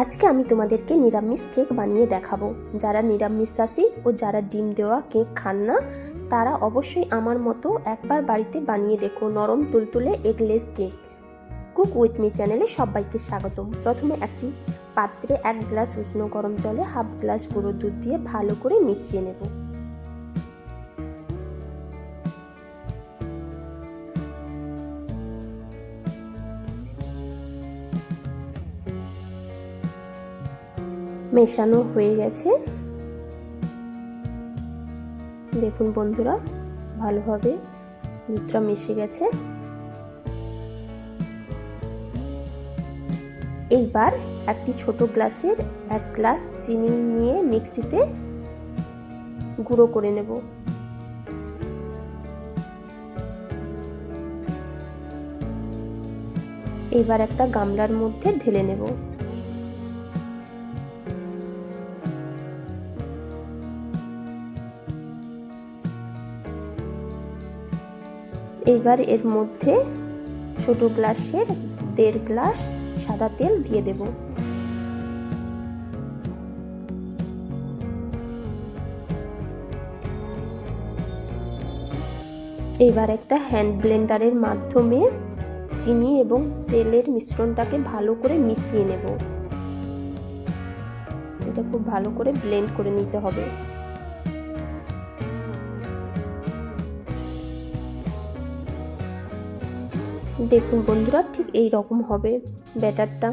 আজকে আমি তোমাদেরকে নিরামিষ কেক বানিয়ে দেখাবো। যারা নিরামিষাশী ও যারা ডিম দেওয়া কেক খান না তারা অবশ্যই আমার মতো একবার বাড়িতে বানিয়ে দেখো নরম তুলতুলে eggless cake. Cook with me চ্যানেলে সবাইকে স্বাগতম। প্রথমে একটি পাত্রে 1 গ্লাস উষ্ণ গরম জলে হাফ গ্লাস গুঁড়ো দুধ দিয়ে ভালো করে মিশিয়ে নেব। মেশানো হয়ে গেছে, দেখুন বন্ধুরা ভালোভাবে দুধটা মিশে গেছে। এইবার একটি ছোট গ্লাসের 1 গ্লাস চিনি নিয়ে মিক্সিতে গুঁড়ো করে নেব। এবার একটা গামলার মধ্যে ঢেলে নেব। এবার এর মধ্যে ছোট গ্লাসের 1.5 গ্লাস সাদা তেল দিয়ে দেব। এবার একটা হ্যান্ড ব্লেন্ডারের মাধ্যমে চিনি এবং তেলের মিশ্রণটাকে ভালো করে মিশিয়ে নেব। এটা খুব ভালো করে ব্লেন্ড করে নিতে হবে। দেখুন বন্ধুরা ঠিক এই রকম হবে ব্যাটারটা।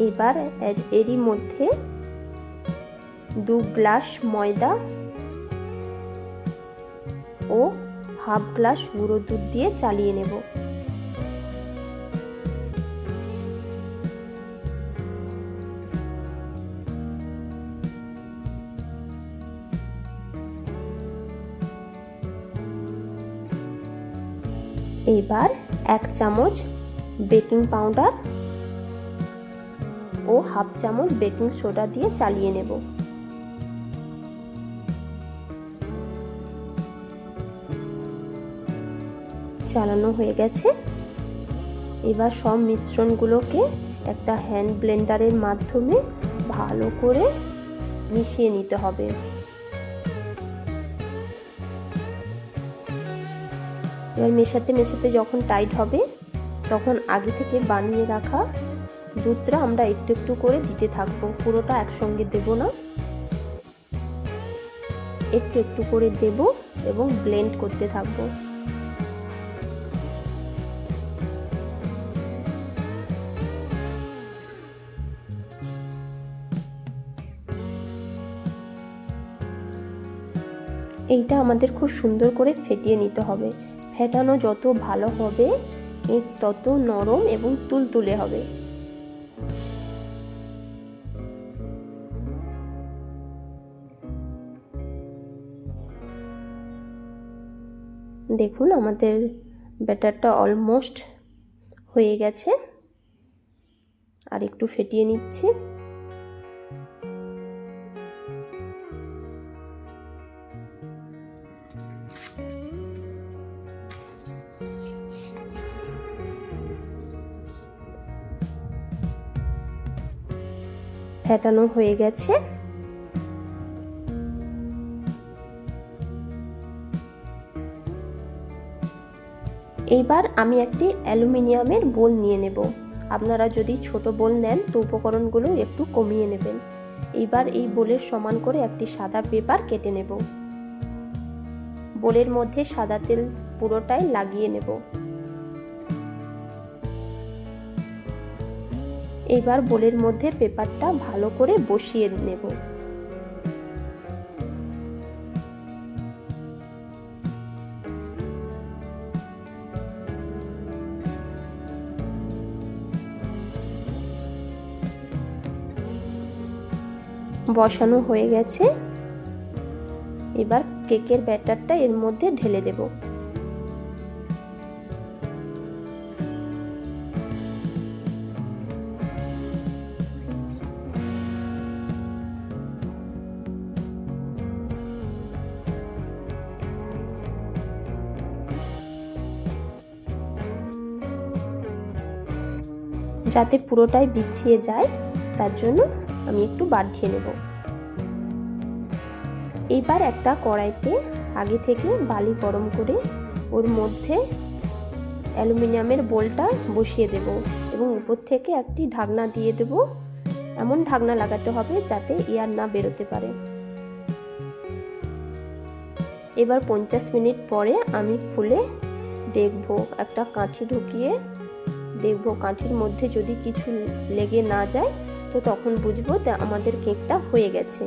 এবার এরই মধ্যে 2 গ্লাস ময়দা ও হাফ গ্লাস গুঁড়ো দুধ দিয়ে চালিয়ে নেব। এবার 1 চামচ বেকিং পাউডার ও হাফ চামচ বেকিং সোডা দিয়ে চালিয়ে নেব। চালানো হয়ে গেছে। এবার সব মিশ্রণগুলোকে একটা হ্যান্ড ব্লেন্ডারের মাধ্যমে ভালো করে মিশিয়ে নিতে হবে। এবার মেশাতে মেশাতে যখন টাইট হবে তখন আগে থেকে বানিয়ে রাখা দুধটা আমরা একটু একটু করে দিতে থাকবো, পুরোটা একসঙ্গে দেব না, একটু একটু করে দেব এবং ব্লেন্ড করতে থাকবো। এইটা আমাদের খুব সুন্দর করে ফেটিয়ে নিতে হবে। ফেটানো যত ভালো হবে কেক তত নরম এবং তুলতুলে হবে। দেখুন আমাদের ব্যাটারটা অলমোস্ট হয়ে গেছে, আর একটু ফেটিয়ে নিচ্ছি। ফেটানো হয়ে গেছে। এইবার আমি একটি অ্যালুমিনিয়ামের বোল নিয়ে নেব। আপনারা যদি ছোট বোল নেন তো উপকরণগুলো একটু কমিয়ে নেবেন। এইবার এই বোলের সমান করে একটি সাদা পেপার কেটে নেব। বোলের মধ্যে সাদা তেল পুরোটাই লাগিয়ে নেব। এইবার বোলের মধ্যে পেপারটা ভালো করে বসিয়ে নেব। বসানো হয়ে গেছে। এবার কেকের ব্যাটারটা এর মধ্যে ঢেলে দেব। যাতে পুরোটাই বিছিয়ে যায় তার জন্য আমি একটু বাড়িয়ে নেব। এইবার একটা কড়াইতে আগে থেকে বালি গরম করে ওর মধ্যে অ্যালুমিনিয়ামের বোলটা বসিয়ে দেব এবং উপর থেকে একটি ঢাকনা দিয়ে দেব। এমন ঢাকনা লাগাতে হবে যাতে এয়ার না বেরোতে পারে। এবার 50 মিনিট পরে আমি খুলে দেখব, একটা কাঠি ঢুকিয়ে দেখব কাঠির মধ্যে যদি কিছু লেগে না যায় তো তখন বুঝবো যে আমাদের কেকটা হয়ে গেছে।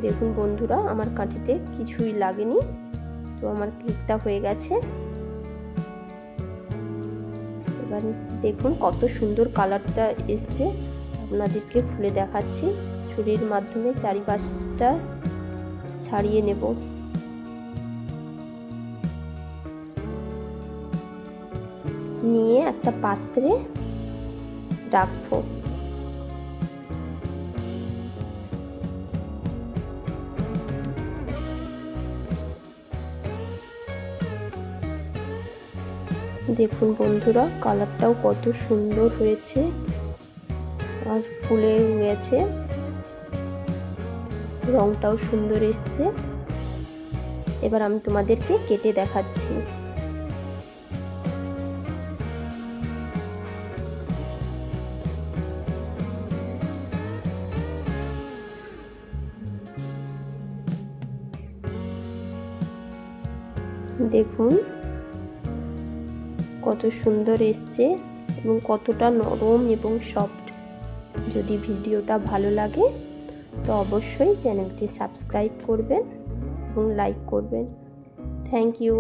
দেখুন বন্ধুরা, আমার কাঠিতে কিছুই লাগেনি, তো আমার কেকটা হয়ে গেছে। এবার দেখুন কত সুন্দর কালারটা এসছে, আপনাদেরকে খুলে দেখাচ্ছি। ছুরির মাধ্যমে চারিপাশটা ছাড়িয়ে নেব। নিয়ে একটা পাত্রে রাখবো। দেখুন বন্ধুরা, কালারটাও কত সুন্দর হয়েছে আর ফুলে গেছে, রংটাও সুন্দর এসছে। এবার আমি তোমাদেরকে কেটে দেখাচ্ছি। দেখুন কত সুন্দর এসছে এবং কতটা নরম এবং সফট। যদি ভিডিওটা ভালো লাগে তো অবশ্যই চ্যানেলটি সাবস্ক্রাইব করবেন এবং লাইক করবেন। Thank you.